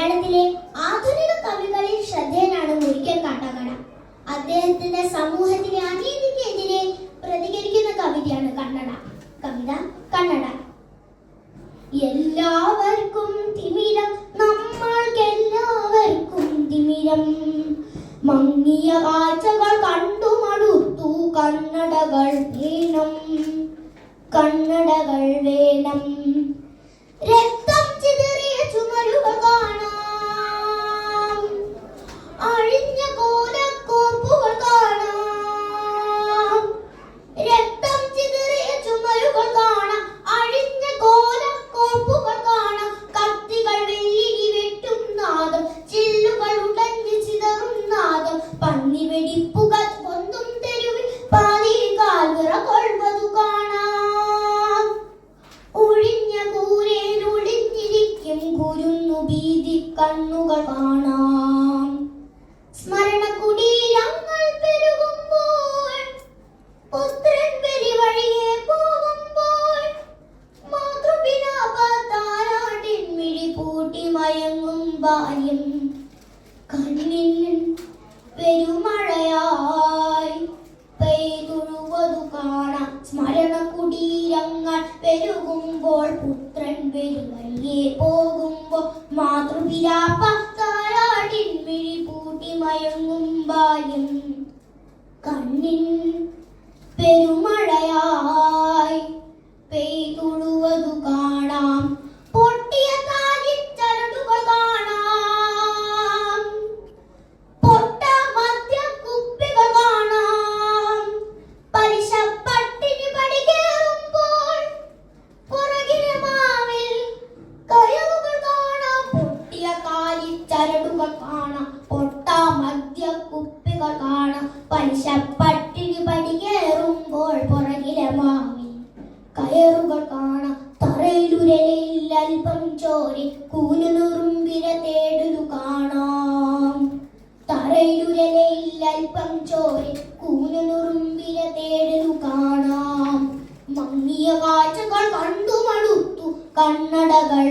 മലയാളത്തിലെ ആധുനിക കവികളിൽ ശ്രദ്ധേയനാണ് മുരിക്കൻ കാട്ടാക്കട. അദ്ദേഹത്തിന്റെ സമൂഹത്തിലെ അനീതിക്കെതിരെ പ്രതികരിക്കുന്ന കവിതയാണ് കണ്ണട. കവിത കണ്ണട. എല്ലാവർക്കും തിമിരം, നമ്മൾക്കെല്ലാവർക്കും തിമിരം. മങ്ങിയ കാഴ്ചകൾ കണ്ടു മടുത്തു, കണ്ണടകൾ വേണം, കണ്ണടകൾ വേണം. രക്തം ചിതറിയ ചുമരുകൾ കാണാം, അഴിഞ്ഞ കോലക്കോപ്പുകൾ കാണാം. രക്തം ചിതറിയ ചുമരുകൾ കാണാം, അഴിഞ്ഞ കോലക്കോപ്പുകൾ കാണാം. കത്തികൾ വെള്ളിടി വെട്ടും നാദം, ചില്ലുകൾ ഉടഞ്ഞ് ചിതറും നാദം. പന്നി വെടിപ്പുകൾ പൊന്തും തെരുവിൽ പാതിയിൽ കാൽവിറ കൊള്ളുവതു കാണാം. ഒഴിഞ്ഞ കൂരയിൽ ഒളിഞ്ഞിരിക്കും കുരുന്നു ഭീതി കണ്ണുകൾ കാണാം. സ്മരണ കുടീരങ്ങൾ പെരുകുമ്പോൾ, പുത്രൻ പെരുവഴിയെ പോകുമ്പോൾ, മാതൃപിതാപാതാരാട്ടിൻ മിഴി പൂട്ടി മയങ്ങും ബാല്യം കണ്ണിൽ പെരുമഴയായി പെയ്തൊഴുവതു കാണാം. സ്മരണ കുടീരങ്ങൾ പെരുകുമ്പോൾ, പുത്രൻ പെരുവഴിയെ പോകുമ്പോൾ, മാതൃപിതാപാതാരാട്ടിൻ മിഴി പൂട്ടി മയങ്ങും ബാല്യം കണ്ണിൽ പെരുമഴയായി പെയ്തൊഴുവതു കാണാം. പൊട്ടിയ കാലിച്ചരടുകൾ കാണാം, പൊട്ട മദ്യക്കുപ്പികൾ കാണാം. പലിശ പട്ടിണി പടി കേറുമ്പോൾ പുറകിലെ മാവിൽ കയറുകൾ കാണാം. പൊട്ടിയ കാലിച്ചരടുകൾ കാണാം, പൊട്ട മദ്യക്കുപ്പികൾ കാണാം. പലിശ പട്ടിണി പടി കേറുമ്പോൾ പുറകിലെ മാവിൽ കയറുകൾ കാണാം. തറയിലുരലിൽ അല്പം ചോരി കൂനുറുമ്പിര തേടലു കാണാം. തറയിലുരലിൽ അല്പം ചോരി കൂനുറുമ്പിര തേടലു കാണാം. മങ്ങിയ കാഴ്ചകൾ കണ്ടു മടുത്തു, കണ്ണടകൾ